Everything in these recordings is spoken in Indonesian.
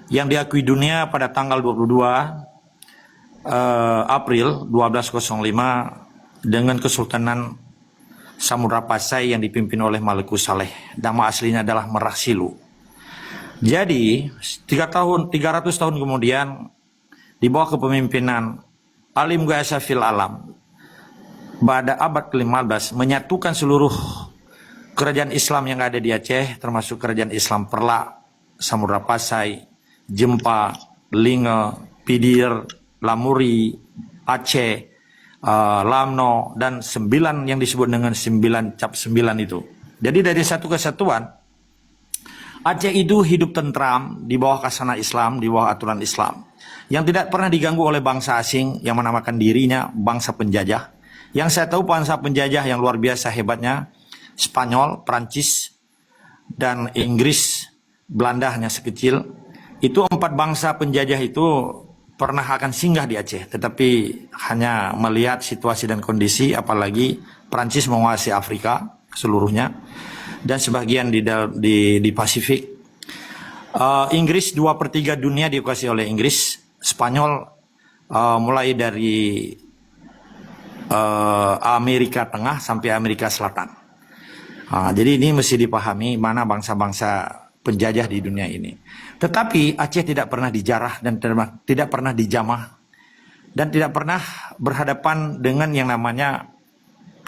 yang diakui dunia pada tanggal 22 April 1205 dengan Kesultanan Samudra Pasai yang dipimpin oleh Malikus Saleh. Nama aslinya adalah Merah Silu. Jadi 300 tahun kemudian di bawah kepemimpinan Alim Ghayaza fil Alam pada abad ke-15 menyatukan seluruh kerajaan Islam yang ada di Aceh, termasuk kerajaan Islam Perlak, Samudra Pasai, Jempa, Linge, Pidir, Lamuri, Aceh, Lamno, dan 9 yang disebut dengan 9 cap 9 itu. Jadi dari satu kesatuan, Aceh itu hidup tentram di bawah khazanah Islam, di bawah aturan Islam, yang tidak pernah diganggu oleh bangsa asing yang menamakan dirinya bangsa penjajah. Yang saya tahu bangsa penjajah yang luar biasa hebatnya, Spanyol, Prancis, dan Inggris, Belanda hanya sekecil. Itu 4 bangsa penjajah itu pernah akan singgah di Aceh, tetapi hanya melihat situasi dan kondisi, apalagi Prancis menguasai Afrika seluruhnya dan sebagian di Pasifik. Inggris 2/3 dunia dikuasai oleh Inggris. Spanyol mulai dari Amerika Tengah sampai Amerika Selatan. Jadi ini mesti dipahami mana bangsa-bangsa penjajah di dunia ini. Tetapi Aceh tidak pernah dijarah dan tidak pernah dijamah dan tidak pernah berhadapan dengan yang namanya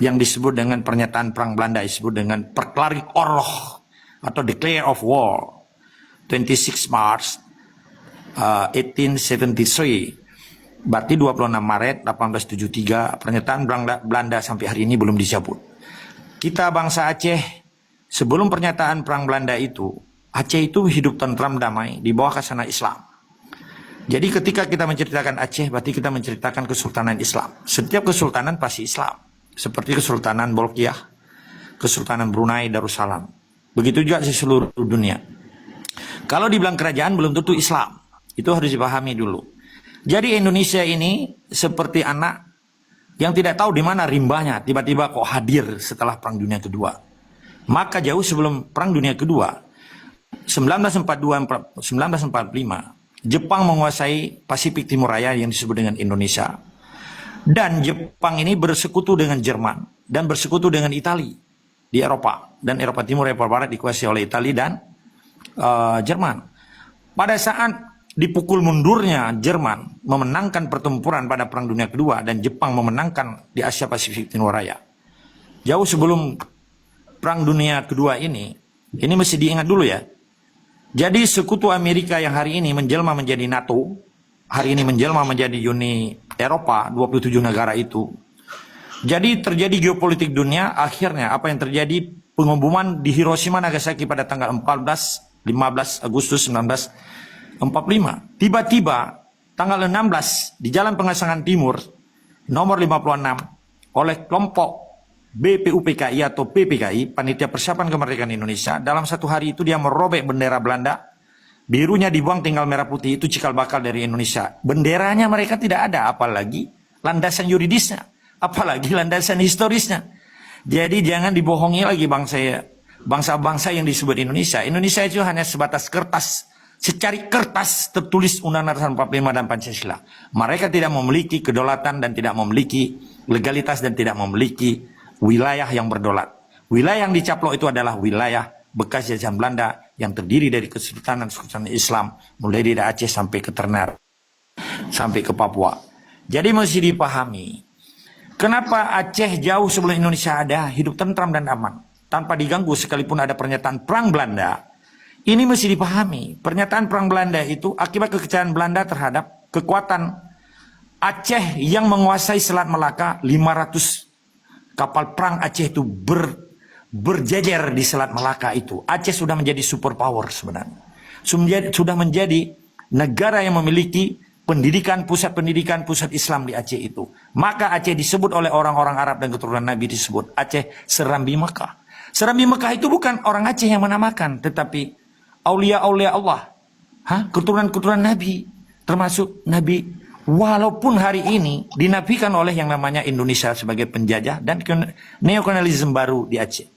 yang disebut dengan pernyataan perang Belanda, disebut dengan Verklaring Oorlog atau Declare of War 26 March 1873. Berarti 26 Maret 1873 pernyataan Belanda sampai hari ini belum dicabut. Kita bangsa Aceh sebelum pernyataan perang Belanda itu, Aceh itu hidup tentram damai di bawah khazanah Islam. Jadi ketika kita menceritakan Aceh, berarti kita menceritakan kesultanan Islam. Setiap kesultanan pasti Islam. Seperti Kesultanan Bolkiah, Kesultanan Brunei Darussalam. Begitu juga di seluruh dunia. Kalau dibilang kerajaan belum tentu Islam. Itu harus dipahami dulu. Jadi Indonesia ini seperti anak yang tidak tahu di mana rimbanya, tiba-tiba kok hadir setelah Perang Dunia Kedua. Maka jauh sebelum Perang Dunia Kedua, 1945, Jepang menguasai Pasifik Timur Raya yang disebut dengan Indonesia. Dan Jepang ini bersekutu dengan Jerman dan bersekutu dengan Italia di Eropa. Dan Eropa Timur, Eropa Barat dikuasai oleh Italia dan Jerman. Pada saat dipukul mundurnya Jerman memenangkan pertempuran pada Perang Dunia Kedua dan Jepang memenangkan di Asia Pasifik Timur Raya. Jauh sebelum Perang Dunia Kedua ini mesti diingat dulu ya. Jadi sekutu Amerika yang hari ini menjelma menjadi NATO, hari ini menjelma menjadi Uni Eropa, 27 negara itu. Jadi terjadi geopolitik dunia, akhirnya apa yang terjadi, pengeboman di Hiroshima Nagasaki pada tanggal 15 Agustus 1945. Tiba-tiba tanggal 16 di Jalan Pengasangan Timur nomor 56 oleh kelompok BPUPKI atau PPKI, Panitia Persiapan Kemerdekaan Indonesia, dalam satu hari itu dia merobek bendera Belanda, birunya dibuang, tinggal merah putih, itu cikal bakal dari Indonesia. Benderanya mereka tidak ada, apalagi landasan yuridisnya, apalagi landasan historisnya. Jadi jangan dibohongi lagi bangsa-bangsa yang disebut Indonesia. Indonesia itu hanya sebatas kertas, secari kertas tertulis Undang-Undang 45 dan Pancasila. Mereka tidak memiliki kedaulatan dan tidak memiliki legalitas dan tidak memiliki wilayah yang berdaulat. Wilayah yang dicaplok itu adalah wilayah bekas jajahan Belanda yang terdiri dari kesultanan Islam mulai dari Aceh sampai ke Ternate, sampai ke Papua. Jadi mesti dipahami kenapa Aceh jauh sebelum Indonesia ada hidup tentram dan aman tanpa diganggu sekalipun ada pernyataan perang Belanda. Ini mesti dipahami. Pernyataan perang Belanda itu akibat kekecewaan Belanda terhadap kekuatan Aceh yang menguasai Selat Melaka. 500 kapal perang Aceh itu berjejer di Selat Melaka itu. Aceh sudah menjadi superpower sebenarnya. Sudah menjadi negara yang memiliki pendidikan, pusat Islam di Aceh itu. Maka Aceh disebut oleh orang-orang Arab dan keturunan Nabi disebut Aceh Serambi Mekah. Serambi Mekah itu bukan orang Aceh yang menamakan, tetapi aulia-aulia Allah. Keturunan-keturunan Nabi, termasuk Nabi. Walaupun hari ini dinafikan oleh yang namanya Indonesia sebagai penjajah dan neokolonialisme baru di Aceh.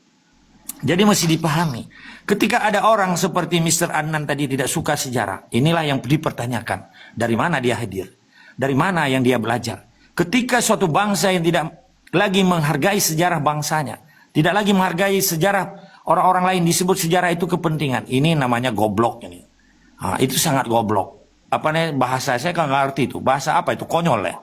Jadi mesti dipahami. Ketika ada orang seperti Mr. Adnan tadi tidak suka sejarah, inilah yang dipertanyakan. Dari mana dia hadir? Dari mana yang dia belajar? Ketika suatu bangsa yang tidak lagi menghargai sejarah bangsanya, tidak lagi menghargai sejarah orang-orang lain, disebut sejarah itu kepentingan. Ini namanya goblok ini. Nah, itu sangat goblok. Apa nih bahasa saya kan nggak ngerti itu. Bahasa apa itu? Konyol ya.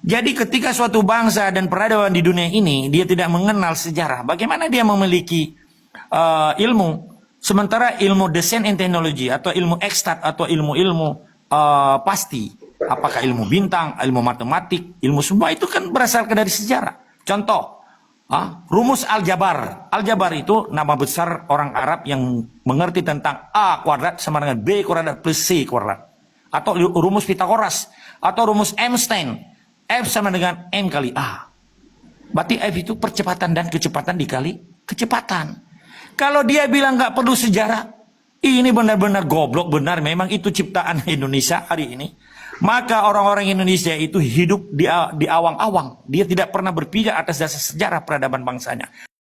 Jadi ketika suatu bangsa dan peradaban di dunia ini dia tidak mengenal sejarah, bagaimana dia memiliki ilmu? Sementara ilmu desain and teknologi atau ilmu ekstat atau ilmu-ilmu pasti, apakah ilmu bintang, ilmu matematik, ilmu semua itu kan berasal dari sejarah. Contoh, rumus aljabar. Aljabar itu nama besar orang Arab yang mengerti tentang A kuadrat sama dengan B kuadrat plus C kuadrat. Atau rumus Pitagoras, atau rumus Einstein. F sama dengan M kali A. Berarti F itu percepatan dan kecepatan dikali kecepatan. Kalau dia bilang nggak perlu sejarah, ini benar-benar goblok, benar memang itu ciptaan Indonesia hari ini. Maka orang-orang Indonesia itu hidup di awang-awang. Dia tidak pernah berpijak atas dasar sejarah peradaban bangsanya.